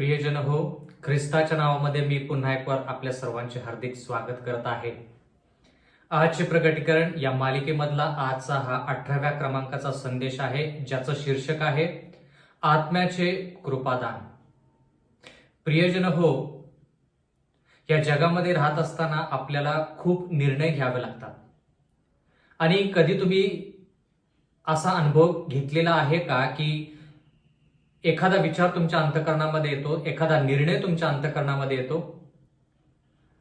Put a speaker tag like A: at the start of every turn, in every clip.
A: प्रियजन हो, ख्रिस्ताच्या नावामध्ये मी पुन्हा एक वार आपल्या सर्वांचे हार्दिक स्वागत करत आहे. आजचे प्रकटीकरण या मालिकेमधला आजचा हा 18व्या क्रमांकाचा संदेश आहे, ज्याचं शीर्षक आहे आत्म्याचे कृपादान. प्रियजन हो, या जगामध्ये राहत असताना आपल्याला खूप निर्णय घ्यावे लागतात. आणि कधी तुम्ही असा अनुभव घेतलेला आहे का की एखादा विचार तुमच्या अंतःकरणामध्ये येतो, एखादा निर्णय तुमच्या अंतःकरणामध्ये येतो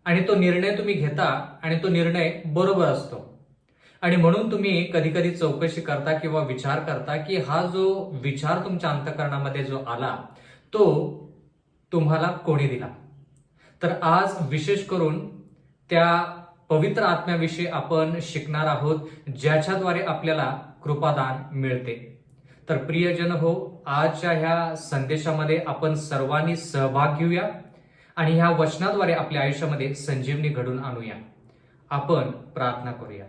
A: आणि तो निर्णय तुम्ही घेता आणि तो निर्णय बरोबर असतो आणि म्हणून तुम्ही कधी कधी चौकशी करता किंवा विचार करता की हा जो विचार तुमच्या अंतःकरणामध्ये जो आला तो तुम्हाला कोणी दिला. तर आज विशेष करून त्या पवित्र आत्म्याविषयी आपण शिकणार आहोत, ज्याच्याद्वारे आपल्याला कृपादान मिळते. तर प्रियजन हो, आजच्या ह्या संदेशामध्ये आपण सर्वांनी सहभाग घेऊया आणि ह्या वचनाद्वारे आपल्या आयुष्यामध्ये संजीवनी घडून आणूया. आपण प्रार्थना करूया.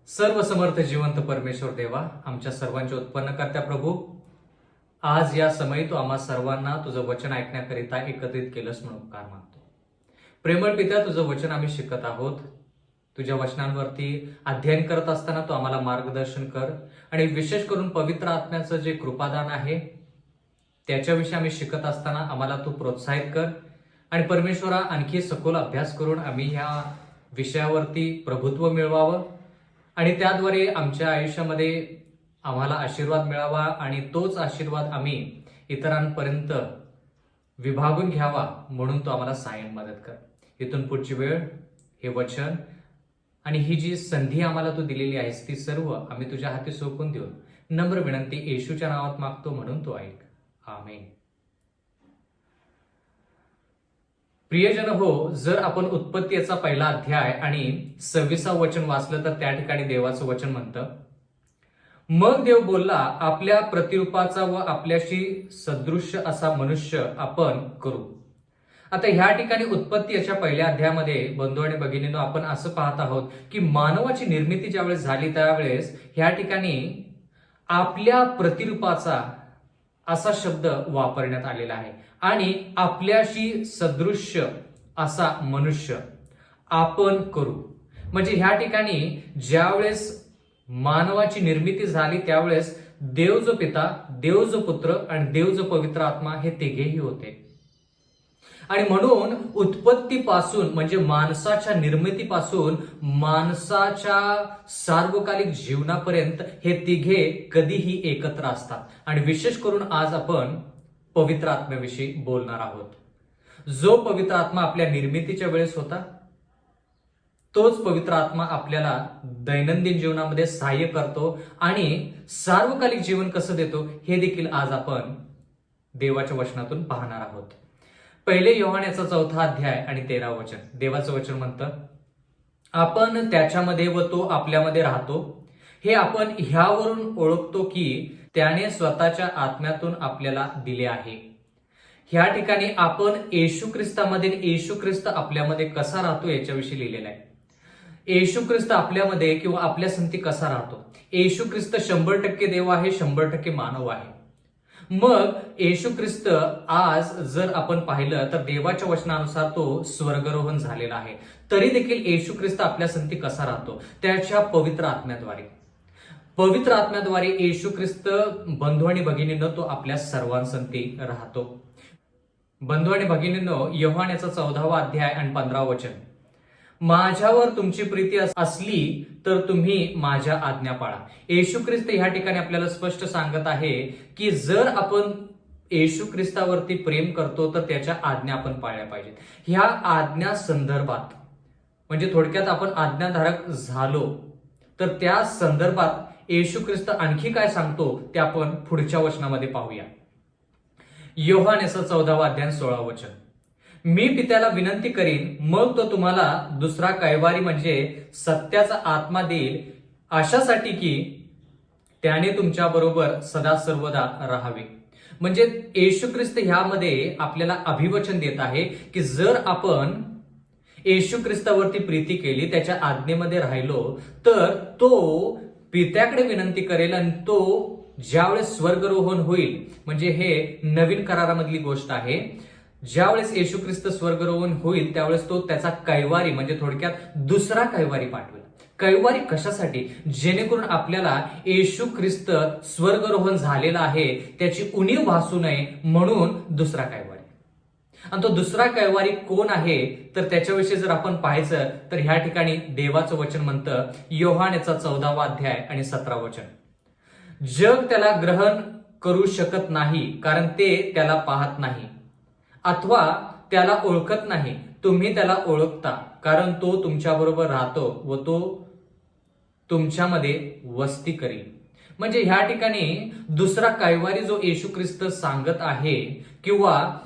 A: सर्वसमर्थ जिवंत परमेश्वर देवा, आमच्या सर्वांचे उत्पन्नकर्त्या प्रभू, आज या समयी तू आम्हा सर्वांना तुझं वचन ऐकण्याकरिता एकत्रित केलंस म्हणून उपकार मानतो. प्रेमळ पित्या, तुझं वचन आम्ही शिकत आहोत. तुझ्या वचनांवरती अध्ययन करत असताना तू आम्हाला मार्गदर्शन कर आणि विशेष करून पवित्र आत्म्याचं जे कृपादान आहे त्याच्याविषयी आम्ही शिकत असताना आम्हाला तू प्रोत्साहित कर आणि परमेश्वरा आणखी सखोल अभ्यास करून आम्ही ह्या विषयावरती प्रभुत्व मिळवावं आणि त्याद्वारे आमच्या आयुष्यामध्ये आम्हाला आशीर्वाद मिळावा आणि तोच आशीर्वाद आम्ही इतरांपर्यंत विभागून घ्यावा म्हणून तो आम्हाला सायन मदत कर. इथून पुढची वेळ, हे वचन आणि ही जी संधी आम्हाला तू दिलेली आहेस ती सर्व आम्ही तुझ्या हाती सोपवून देऊन नम्र विनंती येशूच्या नावात मागतो म्हणून तो ऐक. आमेन. प्रियजन हो, जर आपण उत्पत्ती याचा पहिला अध्याय आणि 26 वचन वाचलं तर त्या ठिकाणी देवाचं वचन म्हणतं, मग देव बोलला, आपल्या प्रतिरूपाचा व आपल्याशी सदृश्य असा मनुष्य आपण करू. आता ह्या ठिकाणी उत्पत्ती याच्या पहिल्या अध्यायामध्ये बंधू आणि भगिनींनो आपण असं पाहत आहोत की मानवाची निर्मिती ज्यावेळेस झाली त्यावेळेस ह्या ठिकाणी आपल्या प्रतिरूपाचा असा शब्द वापरण्यात आलेला आहे आणि आपल्याशी सदृश्य असा मनुष्य आपण करू. म्हणजे ह्या ठिकाणी ज्यावेळेस मानवाची निर्मिती झाली त्यावेळेस देव जो पिता, देव जो पुत्र आणि देव जो पवित्र आत्मा हे तिघेही होते. आणि म्हणून उत्पत्तीपासून म्हणजे माणसाच्या निर्मितीपासून माणसाच्या सार्वकालिक जीवनापर्यंत हे तिघे कधीही एकत्र असतात. आणि विशेष करून आज आपण पवित्र आत्म्याविषयी बोलणार आहोत. जो पवित्र आत्मा आपल्या निर्मितीच्या वेळेस होता तोच पवित्र आत्मा आपल्याला दैनंदिन जीवनामध्ये सहाय्य करतो आणि सार्वकालिक जीवन कसं देतो हे देखील आज आपण देवाच्या वचनातून पाहणार आहोत. पहिले योहान याचा 4 अध्याय आणि 13 वचन, देवाचं वचन म्हणतं, आपण त्याच्यामध्ये व तो आपल्यामध्ये राहतो हे आपण ह्यावरून ओळखतो की त्याने स्वतःच्या आत्म्यातून आपल्याला दिले आहे. ह्या ठिकाणी आपण येशू ख्रिस्तामध्ये, येशू ख्रिस्त आपल्यामध्ये कसा राहतो याच्याविषयी लिहिलेलं आहे. येशू ख्रिस्त आपल्यामध्ये किंवा आपल्या संगती कसा राहतो. येशू ख्रिस्त 100% देव आहे, 100% मानव आहे. मग येशू ख्रिस्त आज जर आपण पाहिलं तर देवाच्या वचनानुसार तो स्वर्गरोहण झालेला आहे. तरी देखील येशू ख्रिस्त आपल्या संगती कसा राहतो, त्याच्या पवित्र आत्म्याद्वारे. पवित्र आत्म्याद्वारे येशू ख्रिस्त बंधू आणि भगिनींनो तो आपल्या सर्वांसंगती राहतो. बंधू आणि भगिनींनो, योहान याचा 14 अध्याय आणि 15 वचन, माझ्यावर तुमची प्रीती असली तर तुम्ही माझ्या आज्ञा पाळा. येशू ख्रिस्त ह्या ठिकाणी आपल्याला स्पष्ट सांगत आहे की जर आपण येशू ख्रिस्तावरती प्रेम करतो तर त्याच्या आज्ञा आपण पाळल्या पाहिजेत. ह्या आज्ञा संदर्भात म्हणजे थोडक्यात आपण आज्ञाधारक झालो तर त्या संदर्भात येशू ख्रिस्त आणखी काय सांगतो ते आपण पुढच्या वचनामध्ये पाहूया. योहान याचा 14 अध्याय 16 वचन, मी पित्याला विनंती करीन, मग तो तुम्हाला दुसरा कैवारी म्हणजे सत्याचा आत्मा देईल, अशासाठी की त्याने तुमच्या बरोबर सदा सर्वदा राहावे. म्हणजे येशू ख्रिस्त ह्यामध्ये आपल्याला अभिवचन देत आहे की जर आपण येशू ख्रिस्तावरती प्रीती केली, त्याच्या आज्ञेमध्ये राहिलो तर तो पित्याकडे विनंती करेल आणि तो ज्यावेळेस स्वर्गरोहण होईल, म्हणजे हे नवीन करारामधली गोष्ट आहे, ज्यावेळेस येशू ख्रिस्त स्वर्गरोहण होईल त्यावेळेस तो त्याचा कैवारी म्हणजे थोडक्यात दुसरा कैवारी पाठवेल. कैवारी कशासाठी? जेणेकरून आपल्याला येशू ख्रिस्त स्वर्गरोहण झालेला आहे त्याची उणीव भासू नये म्हणून दुसरा कैवारी. आणि तो दुसरा कैवारी कोण आहे तर त्याच्याविषयी जर आपण पाहायचं तर ह्या ठिकाणी देवाचं वचन म्हणतं, योहानेचा 14वा अध्याय आणि 17 वचन, जग त्याला ग्रहण करू शकत नाही कारण ते त्याला पाहत नाही अथवा त्याला ओळखत नाही. तुम्ही त्याला ओळखता कारण तो तुमच्याबरोबर राहतो व तो तुमच्यामध्ये वस्ती करेल. म्हणजे ह्या ठिकाणी दुसरा कैवारी जो येशू ख्रिस्त सांगत आहे, किंवा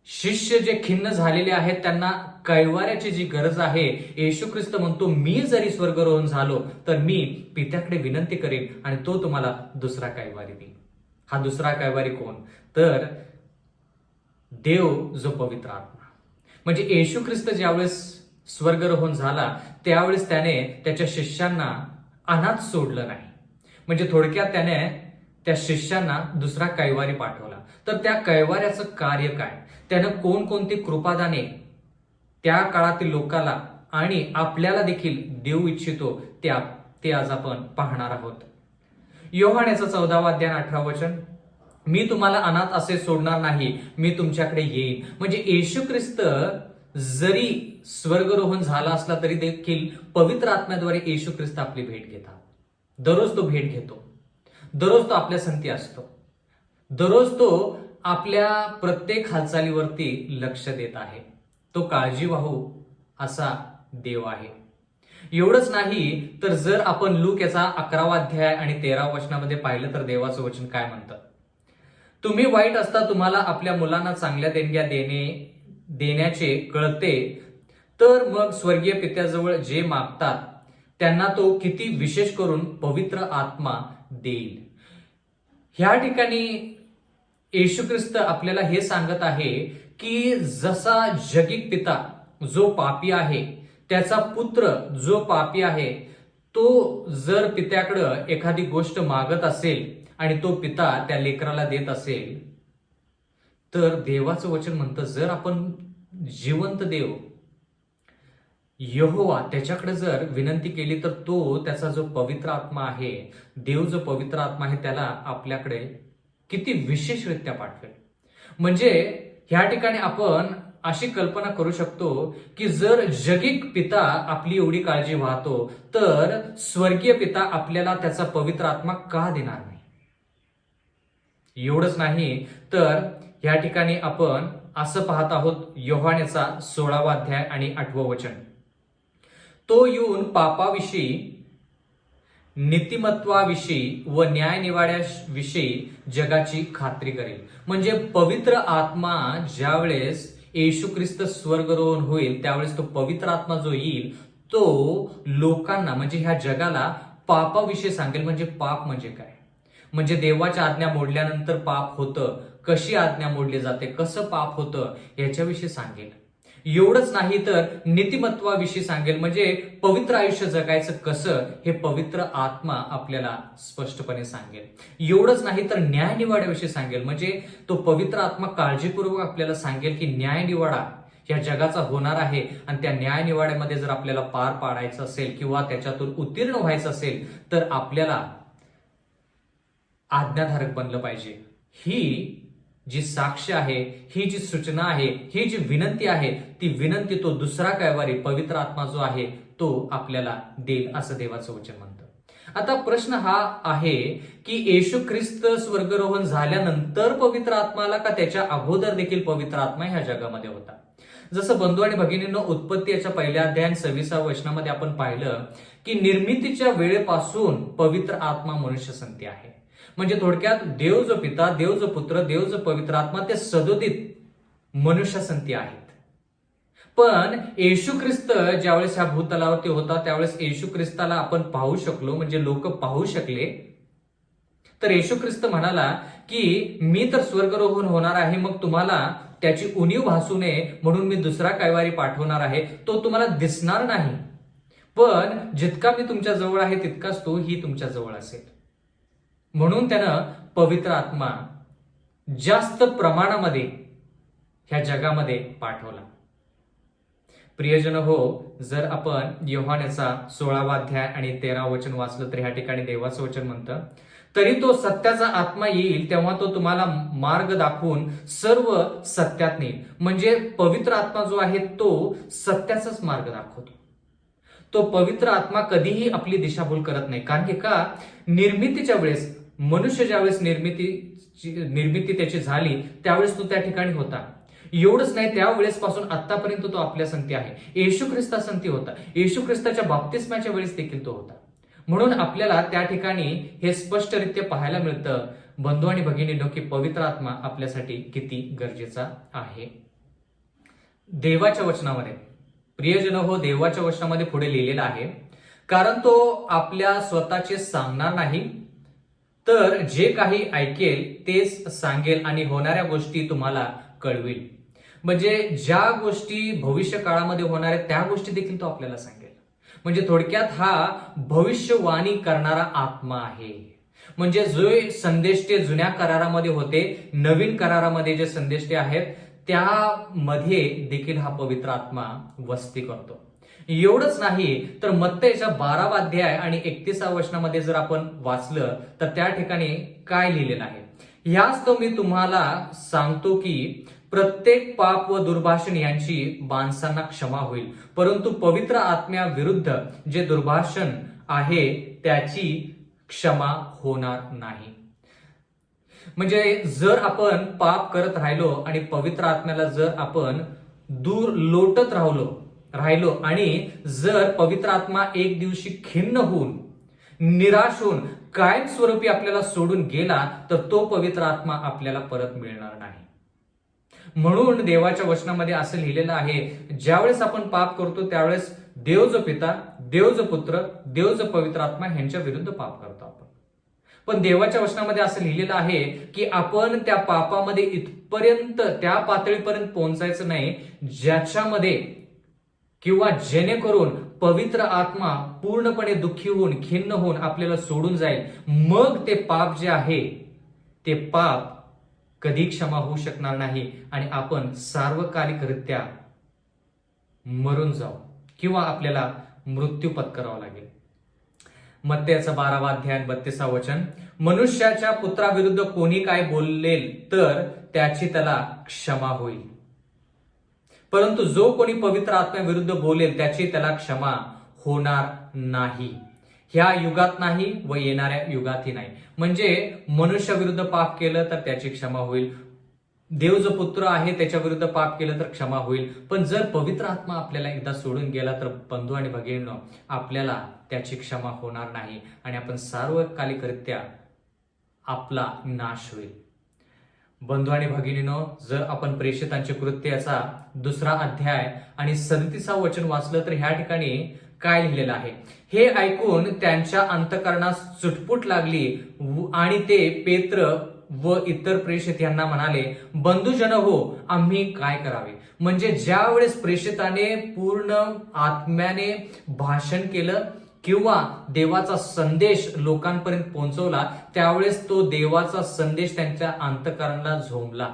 A: शिष्य जे खिन्न झालेले आहेत त्यांना कैवाऱ्याची जी गरज आहे, येशू ख्रिस्त म्हणतो मी जरी स्वर्गरोहण झालो तर मी पित्याकडे विनंती करेन आणि तो तुम्हाला दुसरा कैवारी देईल. हा दुसरा कैवारी कोण तर देव जो पवित्र आत्मा. म्हणजे येशू ख्रिस्त ज्यावेळेस स्वर्गरोहण झाला त्यावेळेस त्याने त्याच्या शिष्यांना अनाथ सोडलं नाही. म्हणजे थोडक्यात त्याने त्या शिष्यांना दुसरा कैवारी पाठवला. तर त्या कैवाऱ्याचं कार्य काय, त्यानं कोणकोणती कृपादाने त्या काळातील लोकांना आणि आपल्याला देखील देऊ इच्छितो ते आज आपण पाहणार आहोत. योहानेचा 14वा अध्याय 18 वचन, मी तुम्हाला अनाथ असे सोडणार नाही, मी तुमच्याकडे येईन. म्हणजे येशू ख्रिस्त जरी स्वर्गरोहण झाला असला तरी देखील पवित्र आत्म्याद्वारे येशू ख्रिस्त आपली भेट घेतात. दररोज तो भेट घेतो, दररोज तो आपल्या संगती असतो, दररोज तो आपल्या प्रत्येक हालचालीवरती लक्ष देत आहे. तो काळजीवाहू असा देव आहे. एवढंच नाही तर जर आपण लूक याचा 11वा अध्याय आणि 13वा वचनामध्ये पाहिलं तर देवाचं वचन काय म्हणतं, तुम्ही वाईट असता तुम्हाला आपल्या मुलांना चांगल्या देणग्या देण्याचे कळते तर मग स्वर्गीय पित्याजवळ जे मागतात त्यांना तो किती विशेष करून पवित्र आत्मा देईल. ह्या ठिकाणी येशू ख्रिस्त आपल्याला हे सांगत आहे की जसा जगिक पिता जो पापी आहे त्याचा पुत्र जो पापी आहे तो जर पित्याकडं एखादी गोष्ट मागत असेल आणि तो पिता त्या लेकराला देत असेल तर देवाचं वचन म्हणतं जर आपण जिवंत देव यहोवा त्याच्याकडे जर विनंती केली तर तो त्याचा जो पवित्र आत्मा आहे, देव जो पवित्र आत्मा आहे त्याला आपल्याकडे किती विशेषरित्या पाठवेल. म्हणजे ह्या ठिकाणी आपण अशी कल्पना करू शकतो की जर जगिक पिता आपली एवढी काळजी वाहतो तर स्वर्गीय पिता आपल्याला त्याचा पवित्र आत्मा का देणार नाही. एवढंच नाही तर या ठिकाणी आपण असं पाहत आहोत, योहानेचा 16वा अध्याय आणि 8वं वचन, तो येऊन पापाविषयी, नीतिमत्वाविषयी व न्यायनिवाड्याविषयी जगाची खात्री करेल. म्हणजे पवित्र आत्मा ज्यावेळेस येशू ख्रिस्त स्वर्गरोहण होईल त्यावेळेस तो पवित्र आत्मा जो येईल तो लोकांना म्हणजे ह्या जगाला पापाविषयी सांगेल. म्हणजे पाप म्हणजे काय, म्हणजे देवाच्या आज्ञा मोडल्यानंतर पाप होतं, कशी आज्ञा मोडली जाते, कसं पाप होतं याच्याविषयी सांगेल. एवढंच नाही तर नीतिमत्वाविषयी सांगेल. म्हणजे पवित्र आयुष्य जगायचं कसं हे पवित्र आत्मा आपल्याला स्पष्टपणे सांगेल. एवढंच नाही तर न्यायनिवाड्याविषयी सांगेल. म्हणजे तो पवित्र आत्मा काळजीपूर्वक आपल्याला सांगेल की न्यायनिवाडा या जगाचा होणार आहे आणि त्या न्यायनिवाड्यामध्ये जर आपल्याला पार पाडायचं असेल किंवा त्याच्यातून उत्तीर्ण व्हायचं असेल तर आपल्याला आज्ञाधारक बनलं पाहिजे. ही जी साक्ष आहे, ही जी सूचना आहे, ही जी विनंती आहे ती विनंती तो दुसरा कैवारी पवित्र आत्मा जो आहे तो आपल्याला देईल असं देवाचं वचन म्हणतं. आता प्रश्न हा आहे की येशू ख्रिस्त स्वर्गरोहण झाल्यानंतर पवित्र आत्माला का त्याच्या अगोदर देखील पवित्र आत्मा ह्या जगामध्ये होता. जसं बंधू आणि भगिनींनो उत्पत्ती याच्या पहिल्या अध्याय 26व्या वचनामध्ये आपण पाहिलं की निर्मितीच्या वेळेपासून पवित्र आत्मा मनुष्य संती आहे. म्हणजे थोडक्यात देव जो पिता, देव जो पुत्र, देव जो पवित्र आत्मा ते सदोदित मनुष्य संती आहेत. पण येशू ख्रिस्त ज्यावेळेस ह्या भूतलावरती होता त्यावेळेस येशू ख्रिस्ताला आपण पाहू शकलो, म्हणजे लोक पाहू शकले. तर येशू ख्रिस्त म्हणाला की मी तर स्वर्गरोहण होणार आहे, मग तुम्हाला त्याची उणीव भासू नये म्हणून मी दुसरा कैवारी पाठवणार आहे. तो तुम्हाला दिसणार नाही पण जितका मी तुमच्या जवळ आहे तितकाच तोही तुमच्या जवळ असेल. म्हणून त्यानं पवित्र आत्मा जास्त प्रमाणामध्ये ह्या जगामध्ये पाठवला. प्रियजन हो, जर आपण योहानेचा 16वा अध्याय आणि 13वा वचन वाचलं तर ह्या ठिकाणी देवाचं वचन म्हणतं, तरी तो सत्याचा आत्मा येईल तेव्हा तो तुम्हाला मार्ग दाखवून सर्व सत्यात नेईल. म्हणजे पवित्र आत्मा जो आहे तो सत्याचाच मार्ग दाखवतो. तो पवित्र आत्मा कधीही आपली दिशाभूल करत नाही. कारण की का, निर्मितीच्या वेळेस मनुष्य ज्यावेळेस निर्मिती त्याची झाली त्यावेळेस तो त्या ठिकाणी होता. एवढंच नाही, त्यावेळेस पासून आतापर्यंत तो आपल्या संगती आहे. येशू ख्रिस्ता संगती होता. येशू ख्रिस्ताच्या बाप्तिस्माच्या वेळेस देखील तो होता. म्हणून आपल्याला त्या ठिकाणी हे स्पष्टरित्या पाहायला मिळतं, बंधू आणि भगिनींनो, की पवित्र आत्मा आपल्यासाठी किती गरजेचा आहे. देवाच्या वचनामध्ये, प्रियजन हो, देवाच्या वचनामध्ये पुढे लिहिलेलं आहे, कारण तो आपल्या स्वतःचे सांगणार नाही, तर जे काही ऐकेल तेच सांगेल आणि होणाऱ्या गोष्टी तुम्हाला कळवेल. म्हणजे ज्या गोष्टी भविष्य काळामध्ये होणार आहेत त्या गोष्टी देखील तो आपल्याला सांगेल. म्हणजे थोडक्यात हा भविष्यवाणी करणारा आत्मा आहे. म्हणजे जे संदेश ते जुन्या करारामध्ये होते, नवीन करारामध्ये जे संदेश ते आहेत त्यामध्ये देखील हा पवित्र आत्मा वस्ती करतो. एवढंच नाही तर मत्तईच्या 12वा अध्याय आणि 31व्या वचनामध्ये जर आपण वाचलं तर त्या ठिकाणी काय लिहिलेलं आहे, ह्याच तो मी तुम्हाला सांगतो की प्रत्येक पाप व दुर्भाषण यांची माणसांना क्षमा होईल, परंतु पवित्र आत्म्याविरुद्ध जे दुर्भाषण आहे त्याची क्षमा होणार नाही. म्हणजे जर आपण पाप करत राहिलो आणि पवित्र आत्म्याला जर आपण दूर लोटत राहिलो आणि जर पवित्र आत्मा एक दिवशी खिन्न होऊन निराश होऊन कायमस्वरूपी आपल्याला सोडून गेला तर तो पवित्र आत्मा आपल्याला परत मिळणार नाही. म्हणून देवाच्या वचनामध्ये असं लिहिलेलं आहे, ज्यावेळेस आपण पाप करतो त्यावेळेस देव जो पिता, देव जो पुत्र, देव जो पवित्र आत्मा ह्यांच्या विरुद्ध पाप करतो आपण. पण देवाच्या वचनामध्ये असं लिहिलेलं आहे की आपण त्या पापामध्ये इथपर्यंत त्या पातळीपर्यंत पोहोचायचं नाही ज्याच्यामध्ये किंवा जेणेकरून पवित्र आत्मा पूर्णपणे दुःखी होऊन खिन्न होऊन आपल्याला सोडून जाईल. मग ते पाप जे आहे ते पाप कधी क्षमा होऊ शकणार नाही आणि आपण सार्वकालिकरित्या मरून जाऊ किंवा आपल्याला मृत्यू पत्करावा लागेल. मत्तईचा 12वा अध्याय 32वा वचन, मनुष्याच्या पुत्राविरुद्ध कोणी काय बोलेल तर त्याची त्याला क्षमा होईल, परंतु जो कोणी पवित्र आत्म्याविरुद्ध बोलेल त्याची त्याला क्षमा होणार नाही. ह्या युगात नाही व येणाऱ्या युगातही नाही. म्हणजे मनुष्याविरुद्ध पाप केलं तर त्याची क्षमा होईल, देव जो पुत्र आहे त्याच्या विरुद्ध पाप केलं तर क्षमा होईल. पण जर पवित्र आत्मा आपल्याला एकदा सोडून गेला तर बंधू आणि भगिनींनो आपल्याला त्याची क्षमा होणार नाही आणि आपण सार्वकालिकरित्या आपला नाश होईल. बंधू आणि भगिनींनो, जर आपण प्रेषितांचे कृत्य याचा 2रा अध्याय आणि 37वा वचन वाचलं तर ह्या ठिकाणी काय लिहिलेलं आहे, हे ऐकून त्यांच्या अंतःकरणास चुटपुट लागली आणि ते पेत्र व इतर प्रेषित यांना म्हणाले, बंधुजन हो, आम्ही काय करावे. म्हणजे ज्या वेळेस प्रेषिताने पूर्ण आत्म्याने भाषण केलं किंवा देवाचा संदेश लोकांपर्यंत पोहोचवला त्यावेळेस तो देवाचा संदेश त्यांच्या अंतःकरणाला झोंबला.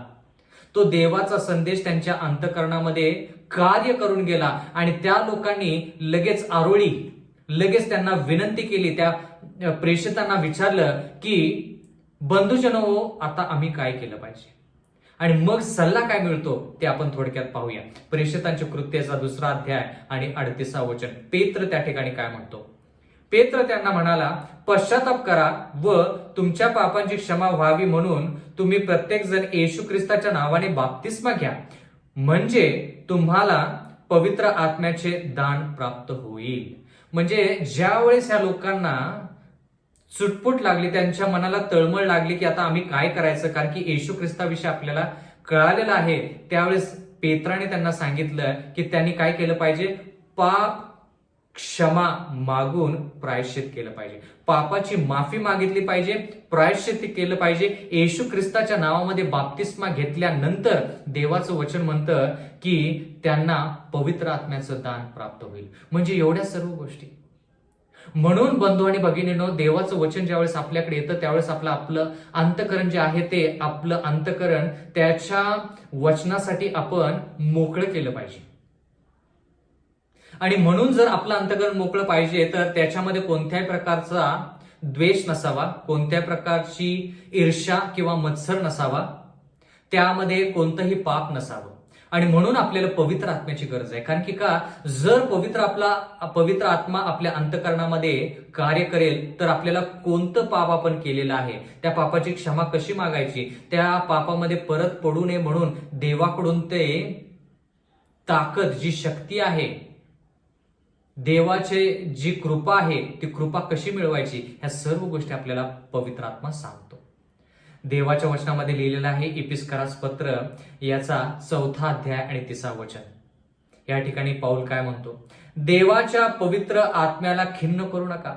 A: तो देवाचा संदेश त्यांच्या अंतःकरणामध्ये कार्य करून गेला आणि त्या लोकांनी लगेच त्यांना विनंती केली, त्या प्रेषितांना विचारलं की बंधुजन हो, आता आम्ही काय केलं पाहिजे. आणि मग सल्ला काय मिळतो ते आपण थोडक्यात पाहूया. प्रेषितांच्या कृत्याचा 2रा अध्याय आणि 38वा वचन, पेत्र त्या ठिकाणी काय म्हणतो. पेत्र त्यांना म्हणाला, पश्चाताप करा व तुमच्या पापांची क्षमा व्हावी म्हणून तुम्ही प्रत्येक जण येशू ख्रिस्ताच्या नावाने बाप्तिस्मा घ्या, म्हणजे तुम्हाला पवित्र आत्म्याचे दान प्राप्त होईल. म्हणजे ज्या वेळेस ह्या लोकांना चुटपुट लागली, त्यांच्या मनाला तळमळ लागली की आता आम्ही काय करायचं, कारण की येशू ख्रिस्ताविषयी आपल्याला कळालेलं आहे, त्यावेळेस पेत्राने त्यांना सांगितलं की त्यांनी काय केलं पाहिजे, पाप क्षमा मागून प्रायश्चित केलं पाहिजे, पापाची माफी मागितली पाहिजे, प्रायश्चित केलं पाहिजे. येशू ख्रिस्ताच्या नावामध्ये बाप्तिस्मा घेतल्यानंतर देवाचं वचन म्हणतं की त्यांना पवित्र आत्म्याचं दान प्राप्त होईल. म्हणजे एवढ्या सर्व गोष्टी. म्हणून बंधू आणि भगिनींनो, देवाचं वचन ज्यावेळेस आपल्याकडे येतं त्यावेळेस आपलं अंतःकरण जे आहे ते आपलं अंतःकरण त्याच्या वचनासाठी आपण मोकळं केलं पाहिजे. आणि म्हणून जर आपलं अंतःकरण मोकळं पाहिजे तर त्याच्यामध्ये कोणत्याही प्रकारचा द्वेष नसावा, कोणत्या प्रकारची ईर्ष्या किंवा मत्सर नसावा, त्यामध्ये कोणतंही पाप नसावं. आणि म्हणून आपल्याला पवित्र आत्म्याची गरज आहे. कारण की का, जर पवित्र आत्मा आपल्या अंतःकरणामध्ये कार्य करेल तर आपल्याला कोणतं पाप आपण केलेलं आहे, त्या पापाची क्षमा कशी मागायची, त्या पापामध्ये परत पडू नये म्हणून देवाकडून ते ताकद, जी शक्ती आहे, देवाचे जी कृपा आहे ती कृपा कशी मिळवायची, ह्या सर्व गोष्टी आपल्याला पवित्र आत्मा सांगतो. देवाच्या वचनामध्ये लिहिलेलं आहे इपिस्करास पत्र याचा 4 अध्याय आणि 30 वचन. या ठिकाणी पाऊल काय म्हणतो, देवाच्या पवित्र आत्म्याला खिन्न करू नका.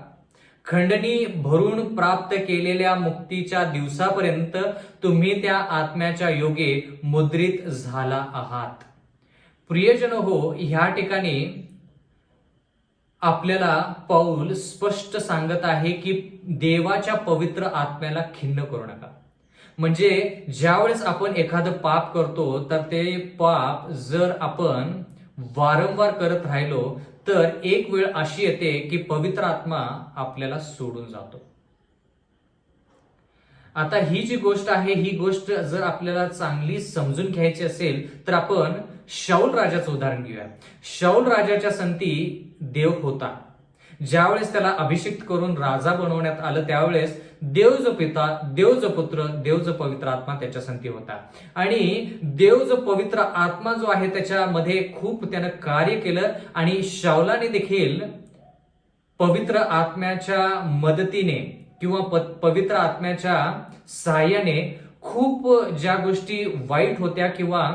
A: खंडणी भरून प्राप्त केलेल्या मुक्तीच्या दिवसापर्यंत तुम्ही त्या आत्म्याच्या योगे मुद्रित झाला आहात. प्रियजन हो, ह्या ठिकाणी आपल्याला पाऊल स्पष्ट सांगत आहे की देवाच्या पवित्र आत्म्याला खिन्न करू नका. म्हणजे ज्यावेळेस आपण एखादं पाप करतो तर ते पाप जर आपण वारंवार करत राहिलो तर एक वेळ अशी येते की पवित्र आत्मा आपल्याला सोडून जातो. आता ही जी गोष्ट आहे, ही गोष्ट जर आपल्याला चांगली समजून घ्यायची असेल तर आपण शाऊल राजाचं उदाहरण घेऊया. शाऊल राजाच्या संती देव होता. ज्यावेळेस त्याला अभिषिक्त करून राजा बनवण्यात आलं त्यावेळेस देव जो पिता, देव जो पुत्र, देव जो पवित्र आत्मा त्याच्या संती होता. आणि देव जो पवित्र आत्मा जो आहे त्याच्यामध्ये खूप त्यानं कार्य केलं. आणि शाऊलाने देखील पवित्र आत्म्याच्या मदतीने किंवा पवित्र आत्म्याच्या सहाय्याने खूप ज्या गोष्टी वाईट होत्या किंवा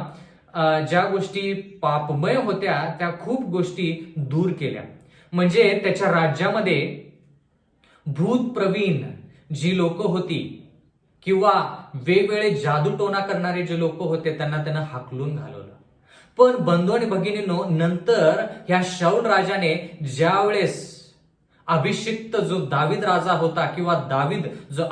A: ज्या गोष्टी पापमय होत्या त्या खूप गोष्टी दूर केल्या. म्हणजे त्याच्या राज्यामध्ये भूत प्रवीण जी लोक होती किंवा वेगवेगळे जादूटोना करणारे जे लोक होते त्यांना त्यानं हाकलून घालवलं. पण बंधू आणि भगिनींनो, नंतर ह्या शाऊल राजाने ज्यावेळेस अभिषिक्त जो दावीद राजा होता किंवा दावीद जो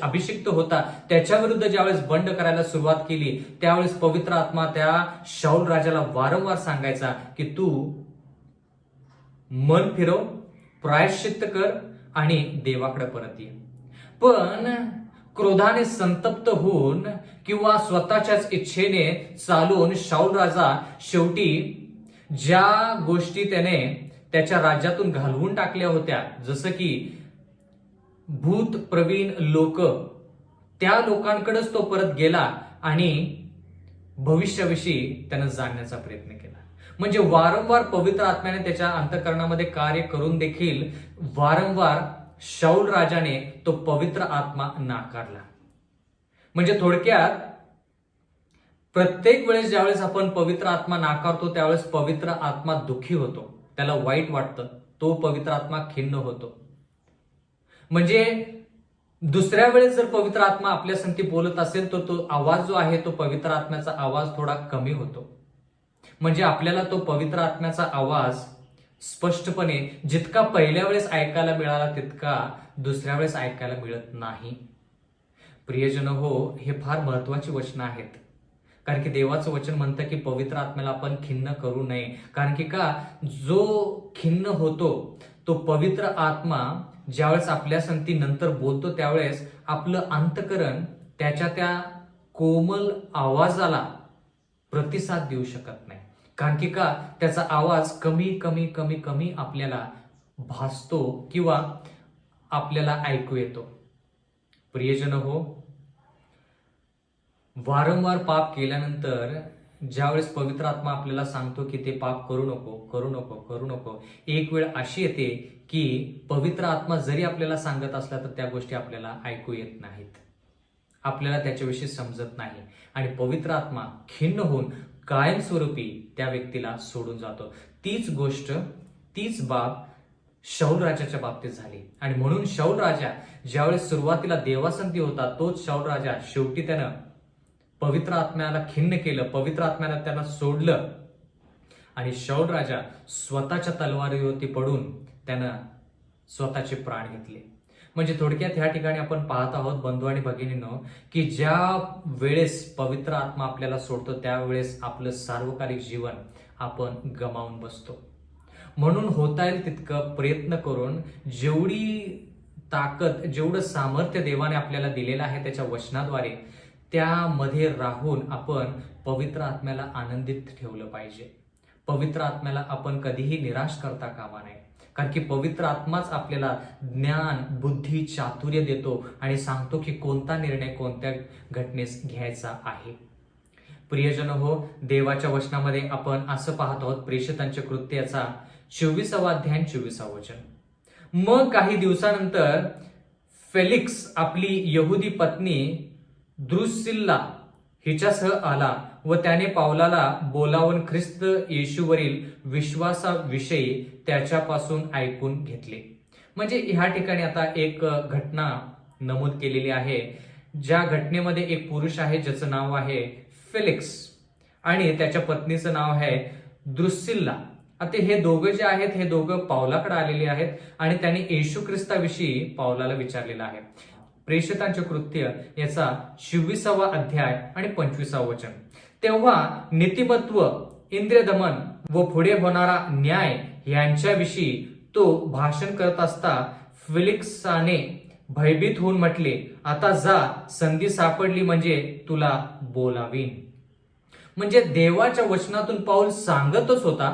A: अभिषिक्त होता त्याच्या विरुद्ध ज्यावेळेस बंड करायला सुरुवात केली त्यावेळेस पवित्र आत्मा त्या शाऊल राजाला वारंवार सांगायचा की तू मन फिरव, प्रायश्चित्त कर आणि देवाकडे परत ये. पण क्रोधाने संतप्त होऊन किंवा स्वतःच्याच इच्छेने चालून शाऊल राजा शेवटी ज्या गोष्टी त्याने त्याच्या राज्यातून घालवून टाकल्या होत्या, जसं की भूत प्रवीण लोक, त्या लोकांकडेच तो परत गेला आणि भविष्याविषयी त्यानं जाणण्याचा प्रयत्न केला. म्हणजे वारंवार पवित्र आत्म्याने त्याच्या अंतःकरणामध्ये कार्य करून देखील वारंवार शाऊल राजाने तो पवित्र आत्मा नाकारला. म्हणजे थोडक्यात प्रत्येक वेळेस ज्यावेळेस आपण पवित्र आत्मा नाकारतो त्यावेळेस पवित्र आत्मा दुःखी होतो, त्याला वाईट वाटतं, तो पवित्र आत्मा खिन्न होतो. म्हणजे दुसऱ्या वेळेस जर पवित्र आत्मा आपल्या संगती बोलत असेल तर तो आवाज जो आहे तो पवित्र आत्म्याचा आवाज थोडा कमी होतो. म्हणजे आपल्याला तो पवित्र आत्म्याचा आवाज स्पष्टपणे जितका पहिल्या वेळेस ऐकायला मिळाला तितका दुसऱ्या वेळेस ऐकायला मिळत नाही. प्रियजन हो, हे फार महत्वाची वचनं आहेत. कारण की देवाचं वचन म्हणतं की पवित्र आत्म्याला आपण खिन्न करू नये. कारण की का, जो खिन्न होतो तो पवित्र आत्मा ज्यावेळेस आपल्या संगती नंतर बोलतो त्यावेळेस आपलं अंतःकरण त्याच्या त्या कोमल आवाजाला प्रतिसाद देऊ शकत नाही. कारण की का, त्याचा आवाज कमी कमी कमी कमी आपल्याला भासतो किंवा आपल्याला ऐकू येतो. प्रियजन हो, वारंवार पाप केल्यानंतर ज्यावेळेस पवित्र आत्मा आपल्याला सांगतो की ते पाप करू नको करू नको करू नको, एक वेळ अशी येते की पवित्र आत्मा जरी आपल्याला सांगत असला तर त्या गोष्टी आपल्याला ऐकू येत नाहीत, आपल्याला त्याच्याविषयी समजत नाही आणि पवित्र आत्मा खिन्न होऊन कायमस्वरूपी त्या व्यक्तीला सोडून जातो. तीच गोष्ट, तीच बाब शाऊल राजाच्या बाबतीत झाली. आणि म्हणून शाऊल राजा ज्यावेळेस सुरुवातीला देवासंती होता तोच शाऊल राजा शेवटी त्यानं पवित्र आत्म्याला खिन्न केलं, पवित्र आत्म्याला त्यांना सोडलं आणि शाऊल राजा स्वतःच्या तलवारीवरती पडून त्यानं स्वतःचे प्राण घेतले. म्हणजे थोडक्यात ह्या ठिकाणी आपण पाहत आहोत बंधू आणि भगिनींनो, की ज्या वेळेस पवित्र आत्मा आपल्याला सोडतो त्यावेळेस आपलं सार्वकालिक जीवन आपण गमावून बसतो. म्हणून होता येईल तितकं प्रयत्न करून जेवढी ताकद, जेवढं सामर्थ्य देवाने आपल्याला दिलेलं आहे त्याच्या वचनाद्वारे त्यामध्ये राहून आपण पवित्र आत्म्याला आनंदित ठेवलं पाहिजे. पवित्र आत्म्याला आपण कधीही निराश करता कामा नये. कारण की पवित्र आत्माच आपल्याला ज्ञान, बुद्धी, चातुर्य देतो आणि सांगतो की कोणता निर्णय कोणत्या घटनेस घ्यायचा आहे. प्रियजन हो, देवाच्या वचनामध्ये आपण असं पाहत आहोत प्रेषितांच्या कृत्याचा 24वा अध्याय 24वा वचन. मग काही दिवसानंतर फेलिक्स आपली यहुदी पत्नी द्रुसिल्ला हिच्यासह आला व त्याने पावलाला बोलावून ख्रिस्त येशूवरील विश्वासाविषयी त्याच्यापासून ऐकून घेतले. म्हणजे ह्या ठिकाणी आता एक घटना नमूद केलेली आहे. ज्या घटनेमध्ये एक पुरुष आहे ज्याचं नाव आहे फेलिक्स आणि त्याच्या पत्नीचं नाव आहे द्रुसिल्ला. आता हे दोघं जे आहेत हे दोघं पावलाकडे आलेले आहेत आणि त्याने येशू ख्रिस्ताविषयी पावलाला विचारलेलं आहे. प्रेषितांचे कृत्य याचा 26वा अध्याय आणि 25वा वचन. तेव्हा नीतिमत्व, इंद्रियदमन व पुढे होणारा न्याय यांच्याविषयी तो भाषण करत असता फेलिक्साने भयभीत होऊन म्हटले, आता जा, संधी सापडली म्हणजे तुला बोलावीन. म्हणजे देवाच्या वचनातून पाऊल सांगतच होता.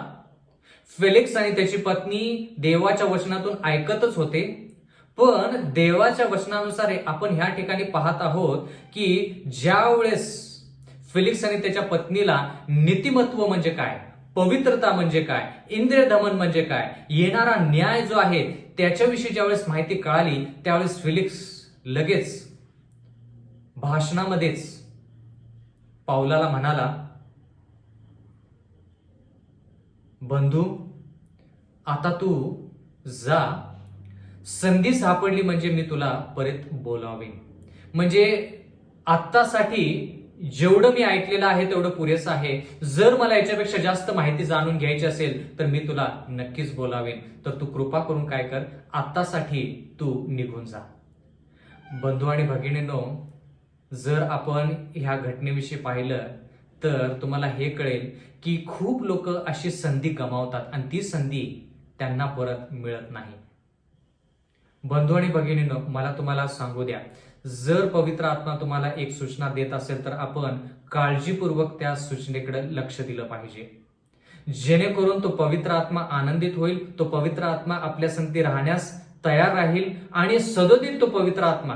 A: फेलिक्स आणि त्याची पत्नी देवाच्या वचनातून ऐकतच होते. पण देवाच्या वचनानुसार आपण ह्या ठिकाणी पाहत आहोत की ज्या वेळेस फेलिक्स आणि त्याच्या पत्नीला नीतिमत्व म्हणजे काय, पवित्रता म्हणजे काय, इंद्रियदमन म्हणजे काय, येणारा न्याय जो आहे त्याच्याविषयी ज्यावेळेस माहिती कळाली त्यावेळेस फेलिक्स लगेच भाषणामध्येच पावलाला म्हणाला, बंधू आता तू जा, संधी सापडली म्हणजे मी तुला परत बोलावीन. म्हणजे आत्तासाठी जेवढं मी ऐकलेलं आहे तेवढं पुरेसं आहे. जर मला याच्यापेक्षा जास्त माहिती जाणून घ्यायची असेल तर मी तुला नक्कीच बोलावेन. तर तू कृपा करून काय कर, आत्तासाठी तू निघून जा. बंधू आणि भगिनींनो, जर आपण ह्या घटनेविषयी पाहिलं तर तुम्हाला हे कळेल की खूप लोक अशी संधी गमावतात आणि ती संधी त्यांना परत मिळत नाही. बंधू आणि भगिनींनो, मला तुम्हाला सांगू द्या, जर पवित्र आत्मा तुम्हाला एक सूचना देत असेल तर आपण काळजीपूर्वक त्या सूचनेकडे लक्ष दिलं पाहिजे, जेणेकरून तो पवित्र आत्मा आनंदित होईल, तो पवित्र आत्मा आपल्या संगती राहण्यास तयार राहील आणि सदोदित तो पवित्र आत्मा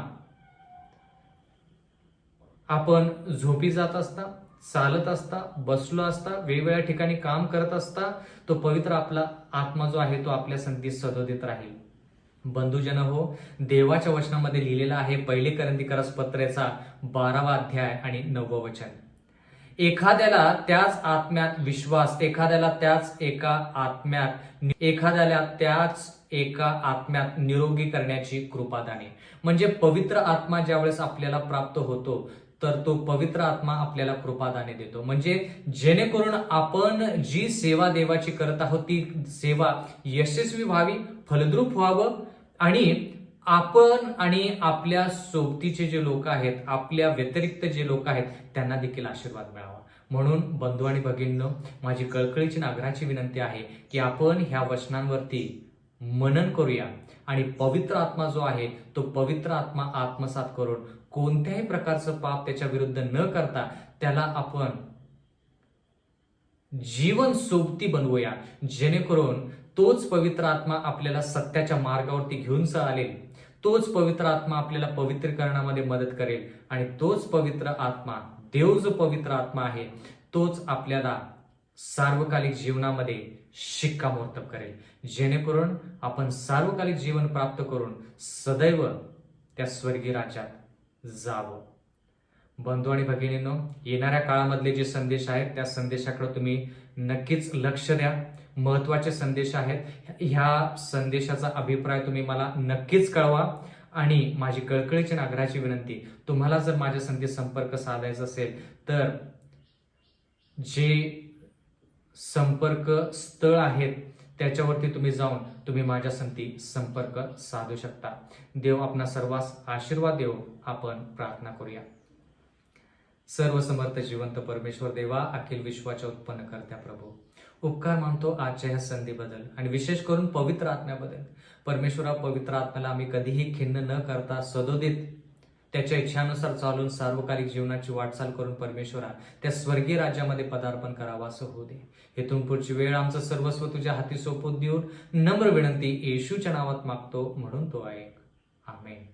A: आपण झोपी जात असता, चालत असता, बसलो असता, वेगवेगळ्या ठिकाणी काम करत असता तो पवित्र आपला आत्मा जो आहे तो आपल्या संगती सदोदित राहील. बंधुजन हो, देवाच्या वचनामध्ये लिहिलेलं आहे 1 कोरिंथीकरास पत्राचा 12वा अध्याय आणि 9वं वचन. एखाद्याला त्याच आत्म्यात विश्वास, एखाद्याला त्याच एका आत्म्यात निरोगी करण्याची कृपा दाने. म्हणजे पवित्र आत्मा ज्यावेळेस आपल्याला प्राप्त होतो तर तो पवित्र आत्मा आपल्याला कृपादाने देतो. म्हणजे जेणेकरून आपण जी सेवा देवाची करत आहोत ती सेवा यशस्वी व्हावी, फलद्रूप व्हावं आणि आपण आणि आपल्या सोबतीचे जे लोक आहेत, आपल्या व्यतिरिक्त जे लोक आहेत त्यांना देखील आशीर्वाद मिळावा. म्हणून बंधू आणि भगिनींनो, माझी कळकळीची आग्रहाची विनंती आहे की आपण ह्या वचनांवरती मनन करूया आणि पवित्र आत्मा जो आहे तो पवित्र आत्मा आत्मसात करून कोणत्याही प्रकारचं पाप त्याच्या विरुद्ध न करता त्याला आपण जीवन सोबती बनवूया, जेणेकरून तोच पवित्र आत्मा आपल्याला सत्याच्या मार्गावरती घेऊन चालेल, तोच पवित्र आत्मा आपल्याला पवित्रीकरणामध्ये मदत करेल आणि तोच पवित्र आत्मा, देव जो पवित्र आत्मा आहे तोच आपल्याला सार्वकालिक जीवनामध्ये शिक्कामोर्तब करेल, जेणेकरून आपण सार्वकालिक जीवन प्राप्त करून सदैव त्या स्वर्गीय राज्यात जावं. बंधू आणि भगिनींनो, येणाऱ्या काळामधले जे संदेश आहेत त्या संदेशाकडे तुम्ही नक्कीच लक्ष द्या. महत्वाचे संदेश आहेत. ह्या संदेशाचा अभिप्राय तुम्ही मला नक्कीच कळवा आणि माझी कळकळीची आग्रहाची विनंती, तुम्हाला जर माझ्या संगती संपर्क साधायचा असेल तर जे संपर्क स्थळ आहेत त्याच्यावरती तुम्ही जाऊन तुम्ही माझ्या संगती संपर्क साधू शकता. देव आपणा सर्वांस आशीर्वाद देव. आपण प्रार्थना करूया. सर्व समर्थ जिवंत परमेश्वर देवा, अखिल विश्वाच्या उत्पन्न करत्या प्रभू, उपकार मानतो आजच्या ह्या संधीबद्दल आणि विशेष करून पवित्र आत्म्याबद्दल. परमेश्वरा, पवित्र आत्म्याला आम्ही कधीही खिन्न न करता सदोदित त्याच्या इच्छानुसार चालून सार्वकालिक जीवनाची वाटचाल करून परमेश्वरा त्या स्वर्गीय राज्यामध्ये पदार्पण करावं असं होऊ दे. इथून पुढची वेळ आमचं सर्वस्व तुझ्या हाती सोपवून देऊन नम्र विनंती येशूच्या नावात मागतो, म्हणून तो ऐक. आमेन.